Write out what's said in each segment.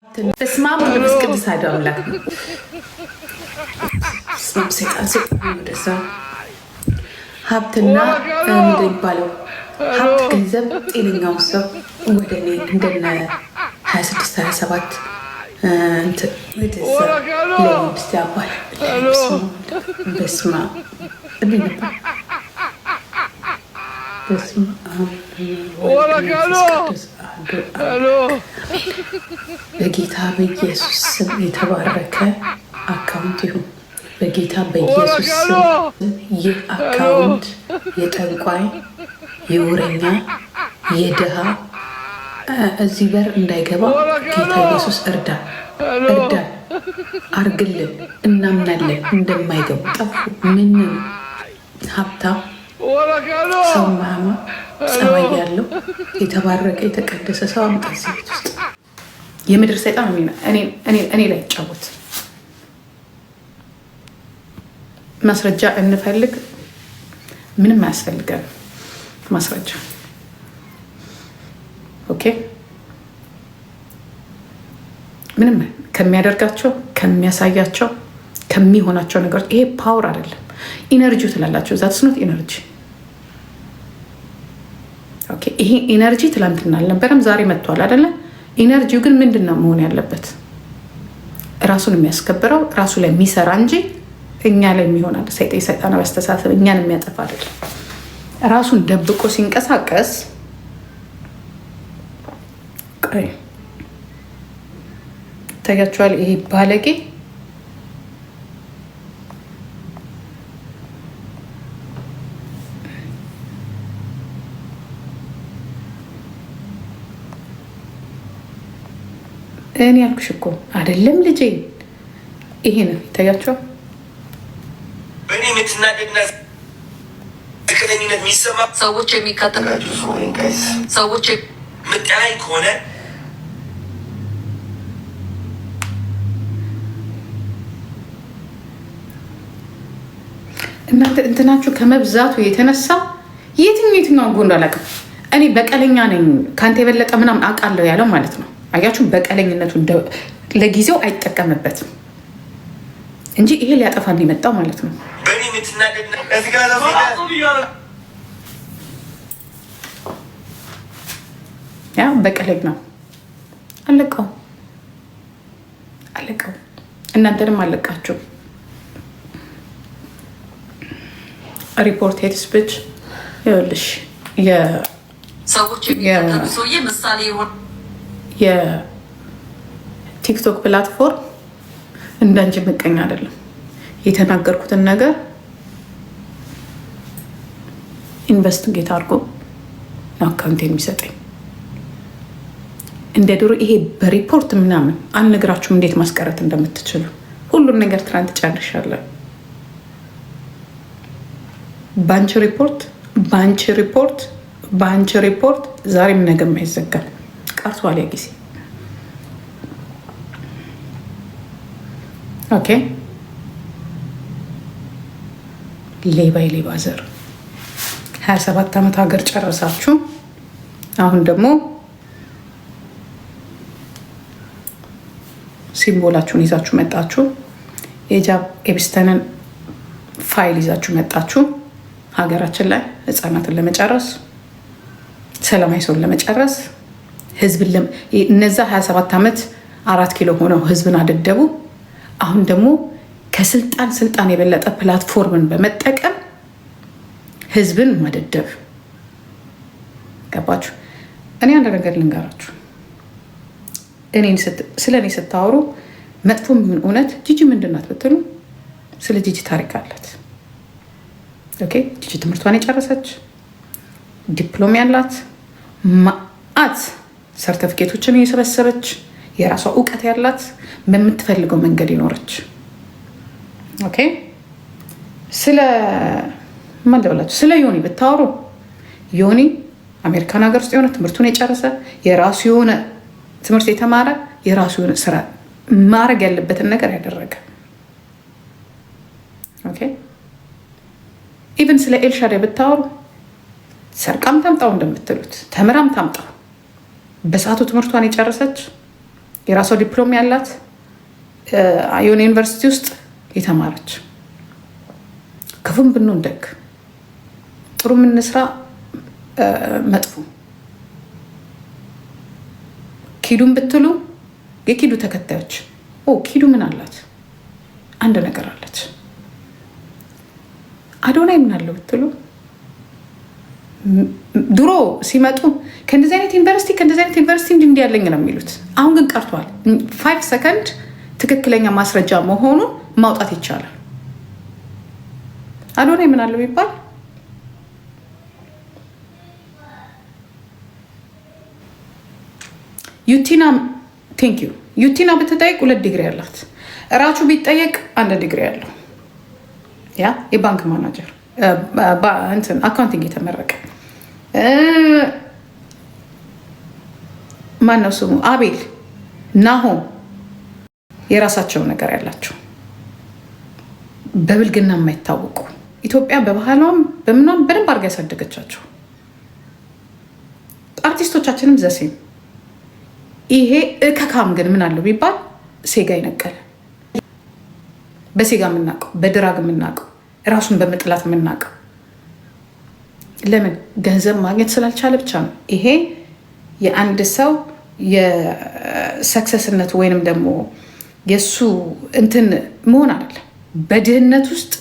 በስመ አብ ወመንፈስ ቅዱስ አሐዱ አምላክ ነው። ሰይጣን ወደዛ ሀብትና እንደሚባለው ሀብት፣ ገንዘብ ጤነኛው ሰው ወደ እኔ እንደነ 26 27 ወደዛ ለመንግስት ያባል በስመ አብ በስመ አብ በጌታ በኢየሱስ ስም የተባረከ አካውንት ይሁን። በጌታ በኢየሱስ ስም ይህ አካውንት የጠንቋይ፣ የወረኛ፣ የድሃ እዚህ በር እንዳይገባ ጌታ ኢየሱስ እርዳ አርግልን። እናምናለን እንደማይገቡ ጠፉ። ምንም ሀብታም ሰው ማማ ጸባይ ያለው የተባረከ የተቀደሰ ሰው አምጣ እዚህ ቤት ውስጥ። የምድር ሰይጣን እኔ ላይ ይጫወት። ማስረጃ እንፈልግ። ምንም አያስፈልገን ማስረጃ። ኦኬ። ምንም ከሚያደርጋቸው ከሚያሳያቸው ከሚሆናቸው ነገሮች ይሄ ፓወር አይደለም። ኢነርጂው ትላላቸው። ዛትስ ኖት ኢነርጂ። ኦኬ። ይሄ ኢነርጂ ትላንትና አልነበረም፣ ዛሬ መጥቷል አይደለ? ኢነርጂው ግን ምንድን ነው መሆን ያለበት? ራሱን የሚያስከብረው ራሱ ላይ የሚሰራ እንጂ እኛ ላይ የሚሆናል። ሰይጣናዊ አስተሳሰብ እኛን የሚያጠፋ አይደለም። ራሱን ደብቆ ሲንቀሳቀስ ታያችኋል። ይሄ ባለጌ እኔ ያልኩሽ እኮ አይደለም ልጄ። ይሄ ነው ይታያችኋል። በእኔ የምትናደድና ዝቅተኝነት የሚሰማ ሰዎች የሚከተላሉ ሰዎች ምጠላይ ከሆነ እናንተ እንትናችሁ ከመብዛቱ የተነሳ የትኛው ጎንዶ አላውቅም። እኔ በቀለኛ ነኝ ከአንተ የበለጠ ምናምን አውቃለሁ ያለው ማለት ነው። አያችሁ፣ በቀለኝነቱ ለጊዜው አይጠቀምበትም እንጂ ይሄ ሊያጠፋ የመጣው ማለት ነው። ያ በቀለኝ ነው። አለቀው። እናንተንም አለቃችሁ። ሪፖርት ሄድ ስፒች ይኸውልሽ የቲክቶክ ፕላትፎርም እንዳንቺ ምቀኛ አይደለም። የተናገርኩትን ነገር ኢንቨስቲጌት አድርጎ አካውንት የሚሰጠኝ እንደ ድሮ ይሄ በሪፖርት ምናምን አልነግራችሁም እንዴት ማስቀረት እንደምትችሉ። ሁሉን ነገር ትናንት ጨርሻለሁ። በአንቺ ሪፖርት ዛሬም ነገም አይዘጋም። ቀርቷል ያ ጊዜ። ኦኬ። ሌባ ዘር 27 ዓመት ሀገር ጨረሳችሁ። አሁን ደግሞ ሲምቦላችሁን ይዛችሁ መጣችሁ። የጃብ ኤፕስተንን ፋይል ይዛችሁ መጣችሁ። ሀገራችን ላይ ህፃናትን ለመጨረስ፣ ሰላማዊ ሰውን ለመጨረስ፣ ህዝብን እነዛ 27 ዓመት 4 ኪሎ ሆነው ህዝብን አደደቡ። አሁን ደግሞ ከስልጣን የበለጠ ፕላትፎርምን በመጠቀም ህዝብን ማደደብ። ገባችሁ? እኔ አንድ ነገር ልንገራችሁ። ስለ እኔ ስታወሩ መጥፎ የሚሆን እውነት ጂጂ ምንድናት ብትሉ ስለ ጂጂ ታሪክ አላት። ኦኬ። ጂጂ ትምህርቷን የጨረሰች ዲፕሎም ያላት ማአት ሰርተፊኬቶችን የሰበሰበች የራሷ እውቀት ያላት በምትፈልገው መንገድ ይኖረች። ኦኬ። ስለ ዮኒ ብታወሩ ዮኒ አሜሪካን ሀገር ውስጥ የሆነ ትምህርቱን የጨረሰ የራሱ የሆነ ትምህርት የተማረ የራሱ የሆነ ስራ ማድረግ ያለበትን ነገር ያደረገ። ኦኬ። ኢቨን ስለ ኤልሻዳይ ብታወሩ ሰርቃም ታምጣው እንደምትሉት ተምራም ታምጣው በሰዓቱ ትምህርቷን የጨረሰች የራሷ ዲፕሎም ያላት የሆነ ዩኒቨርሲቲ ውስጥ የተማረች ክፉም ብንሆን ደግ ጥሩ ምንስራ መጥፎ ኪዱን ብትሉ የኪዱ ተከታዮች ኪዱ ምን አላት? አንድ ነገር አለች። አዶናይ ምን አለው ብትሉ ድሮ ሲመጡ ከእንደዚህ አይነት ዩኒቨርሲቲ እንዲህ ያለኝ ነው የሚሉት። አሁን ግን ቀርቷል። 5 ሰከንድ ትክክለኛ ማስረጃ መሆኑን ማውጣት ይቻላል። አዶናይ ምን አለው ይባል ዩቲና ብትጠይቅ 2 ዲግሪ ያላት፣ እራቹ ቢጠየቅ 1 ዲግሪ ያለው ያ የባንክ ማናጀር አካውንቲንግ የተመረቀ ማነው ስሙ አቤል ናሆም የራሳቸው ነገር ያላቸው በብልግና የማይታወቁ ኢትዮጵያ በባህሏም በምኗም በደንብ አድርጋ ያሳደገቻቸው አርቲስቶቻችንም ዘሴም። ይሄ እከካም ግን ምን አለው ቢባል ሴጋ ይነቀል በሴጋ የምናውቀው በድራግ የምናውቀው ራሱን በመጥላት የምናውቀው ለምን ገንዘብ ማግኘት ስላልቻለ ብቻ ነው። ይሄ የአንድ ሰው የሰክሰስነት ወይንም ደግሞ የእሱ እንትን መሆን አይደለም። በድህነት ውስጥ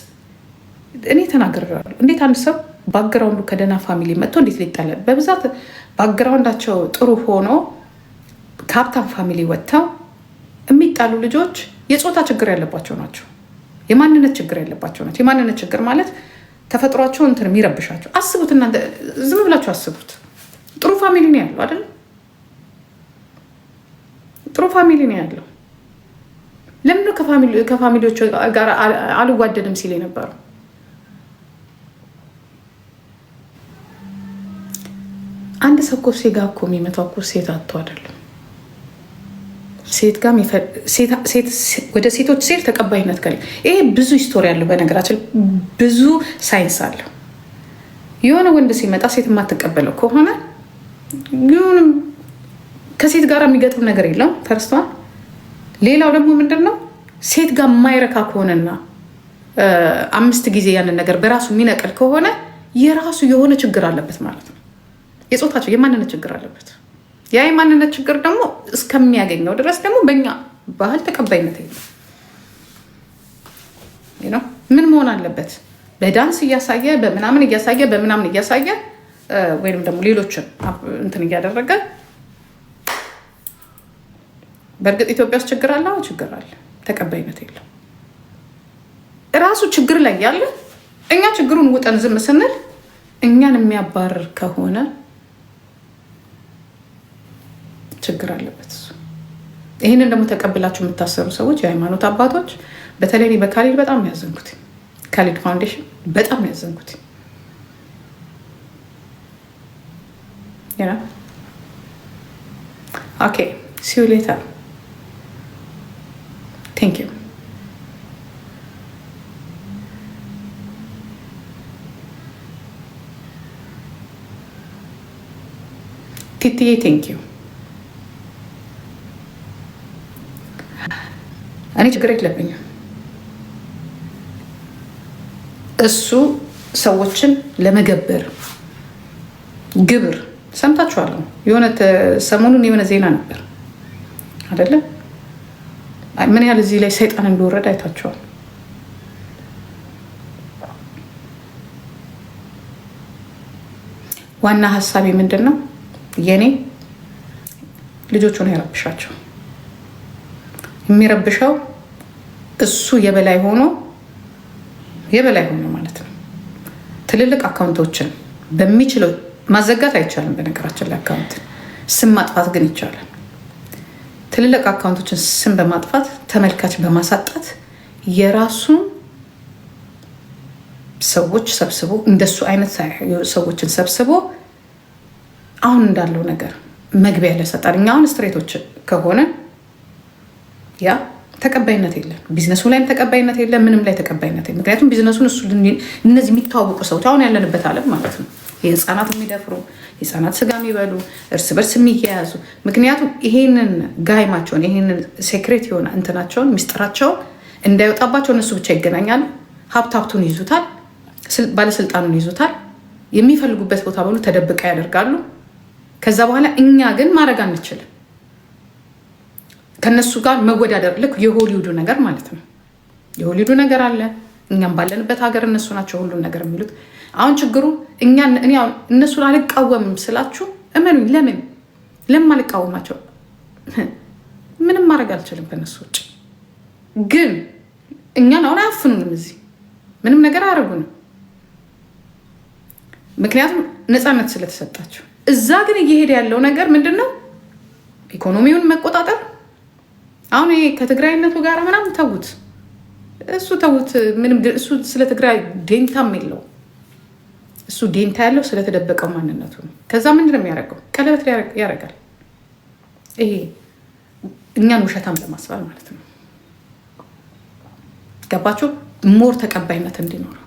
እኔ ተናግሬያለሁ። እንዴት አንድ ሰው ባክግራውንዱ ከደህና ፋሚሊ መጥቶ እንዴት ሊጠላል? በብዛት ባክግራውንዳቸው ጥሩ ሆኖ ከሀብታም ፋሚሊ ወጥተው የሚጣሉ ልጆች የፆታ ችግር ያለባቸው ናቸው። የማንነት ችግር ያለባቸው ናቸው። የማንነት ችግር ማለት ተፈጥሯቸው እንትን የሚረብሻቸው። አስቡት እናንተ ዝም ብላችሁ አስቡት። ጥሩ ፋሚሊ ነው ያለው አይደል? ጥሩ ፋሚሊ ነው ያለው። ለምን ከፋሚሊዎቹ ጋር አልዋደድም ሲል የነበረው? አንድ ሰው እኮ ሴጋ እኮ የሚመታው እኮ ሴት አጥቶ አይደለም። ወደ ሴቶች ሴት ተቀባይነት ከለ ይሄ ብዙ ሂስቶሪ አለው። በነገራችን ብዙ ሳይንስ አለው። የሆነ ወንድ ሲመጣ ሴት የማትቀበለው ከሆነ ይሁንም ከሴት ጋር የሚገጥም ነገር የለም ፈርስቷን። ሌላው ደግሞ ምንድን ነው ሴት ጋር የማይረካ ከሆነና 5 ጊዜ ያንን ነገር በራሱ የሚነቅል ከሆነ የራሱ የሆነ ችግር አለበት ማለት ነው። የፆታቸው የማንነት ችግር አለበት። ያ የማንነት ችግር ደግሞ እስከሚያገኘው ድረስ ደግሞ በእኛ ባህል ተቀባይነት የለም። ምን መሆን አለበት? በዳንስ እያሳየ በምናምን እያሳየ ወይም ደግሞ ሌሎችን እንትን እያደረገ። በእርግጥ ኢትዮጵያ ውስጥ ችግር አለ። ችግር አለ። ተቀባይነት የለም። እራሱ ችግር ላይ ያለ እኛ ችግሩን ውጠን ዝም ስንል እኛን የሚያባርር ከሆነ ችግር አለበት። ይህንን ደግሞ ተቀብላችሁ የምታሰሩ ሰዎች፣ የሃይማኖት አባቶች፣ በተለይ እኔ በካሊድ በጣም ያዘንኩት ካሊድ ፋውንዴሽን በጣም ያዘንኩት ኦኬ see you later. Thank you. ቲቲዬ ቴንክ ዩ። እኔ ችግር የለብኝም። እሱ ሰዎችን ለመገበር ግብር ሰምታችኋለሁ። የሆነ ሰሞኑን የሆነ ዜና ነበር አይደለ? ምን ያህል እዚህ ላይ ሰይጣን እንደወረደ አይታችኋል። ዋና ሀሳቤ ምንድን ነው? የኔ ልጆቹን አይረብሻቸው። የሚረብሸው እሱ የበላይ ሆኖ ማለት ነው። ትልልቅ አካውንቶችን በሚችለው ማዘጋት አይቻልም። በነገራችን ላይ አካውንት ስም ማጥፋት ግን ይቻላል። ትልልቅ አካውንቶችን ስም በማጥፋት ተመልካች በማሳጣት የራሱን ሰዎች ሰብስቦ እንደሱ አይነት ሰዎችን ሰብስቦ አሁን እንዳለው ነገር መግቢያ ለሰጣል። እኛ አሁን ስትሬቶች ከሆነ ያ ተቀባይነት የለም። ቢዝነሱ ላይም ተቀባይነት የለም። ምንም ላይ ተቀባይነት የለም። ምክንያቱም ቢዝነሱን እሱ እነዚህ የሚተዋወቁ ሰዎች አሁን ያለንበት ዓለም ማለት ነው የህፃናት የሚደፍሩ የህፃናት ስጋ የሚበሉ እርስ በርስ የሚያያዙ። ምክንያቱም ይሄንን ጋይማቸውን ይሄንን ሴክሬት የሆነ እንትናቸውን ሚስጥራቸውን እንዳይወጣባቸው እነሱ ብቻ ይገናኛሉ። ሀብቱን ይዙታል፣ ባለስልጣኑን ይዙታል። የሚፈልጉበት ቦታ በሉ ተደብቃ ያደርጋሉ። ከዛ በኋላ እኛ ግን ማድረግ አንችልም። ከነሱ ጋር መወዳደር ልክ የሆሊውዱ ነገር ማለት ነው። የሆሊውዱ ነገር አለ። እኛም ባለንበት ሀገር እነሱ ናቸው ሁሉን ነገር የሚሉት። አሁን ችግሩ እነሱን አልቃወምም ስላችሁ እመኑኝ። ለምን አልቃወማቸው? ምንም ማድረግ አልችልም ከነሱ ውጭ። ግን እኛን አሁን አያፍኑንም፣ እዚህ ምንም ነገር አያደርጉንም። ምክንያቱም ነፃነት ስለተሰጣቸው። እዛ ግን እየሄደ ያለው ነገር ምንድን ነው? ኢኮኖሚውን መቆጣጠር። አሁን ይሄ ከትግራይነቱ ጋር ምናምን ተዉት፣ እሱ ተዉት። ምንም እሱ ስለ ትግራይ ዴንታም የለው። እሱ ዴንታ ያለው ስለተደበቀው ማንነቱ ነው። ከዛ ምንድን ነው የሚያደርገው? ቀለበት ያደርጋል። ይሄ እኛን ውሸታም ለማስባል ማለት ነው። ገባችሁ? ሞር ተቀባይነት እንዲኖረው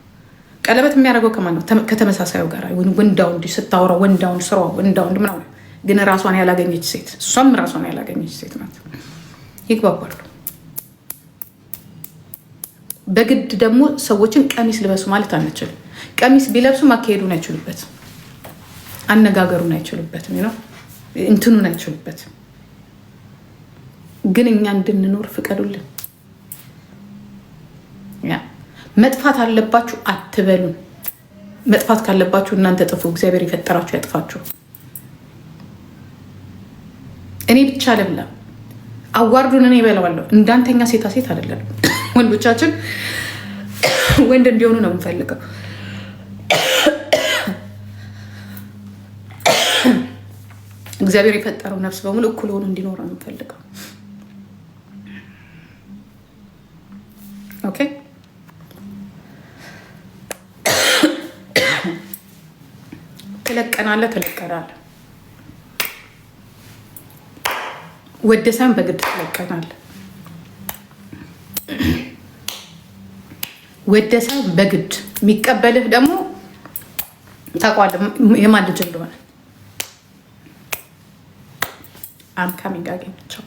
ቀለበት የሚያደርገው ከማን ነው? ከተመሳሳዩ ጋር ወንዳውንድ ስታወራ ወንዳውንድ ስራ ወንዳውንድ ምናምን፣ ግን ራሷን ያላገኘች ሴት፣ እሷም ራሷን ያላገኘች ሴት ናት። ይግባባሉ። በግድ ደግሞ ሰዎችን ቀሚስ ልበሱ ማለት አንችልም። ቀሚስ ቢለብሱ ማካሄዱን አይችሉበትም፣ አነጋገሩን አይችሉበትም፣ እንትኑን አይችሉበትም። ግን እኛ እንድንኖር ፍቀዱልን። መጥፋት አለባችሁ አትበሉ። መጥፋት ካለባችሁ እናንተ ጥፉ። እግዚአብሔር የፈጠራችሁ ያጥፋችሁ። እኔ ብቻ ልብላ፣ አዋርዱን እኔ እበላዋለሁ። እንዳንተኛ ሴታ ሴት አይደለም። ወንዶቻችን ወንድ እንዲሆኑ ነው የምንፈልገው። እግዚአብሔር የፈጠረው ነፍስ በሙሉ እኩል ሆኖ እንዲኖር ነው የምንፈልገው። ኦኬ። ትለቀናለህ። ወደ ሳይሆን በግድ ትለቀናለህ። ወደ ሳይሆን በግድ የሚቀበልህ ደግሞ ታውቀዋለህ የማን ልጅ እንደሆነ። አም ካሚንግ አገኘቸው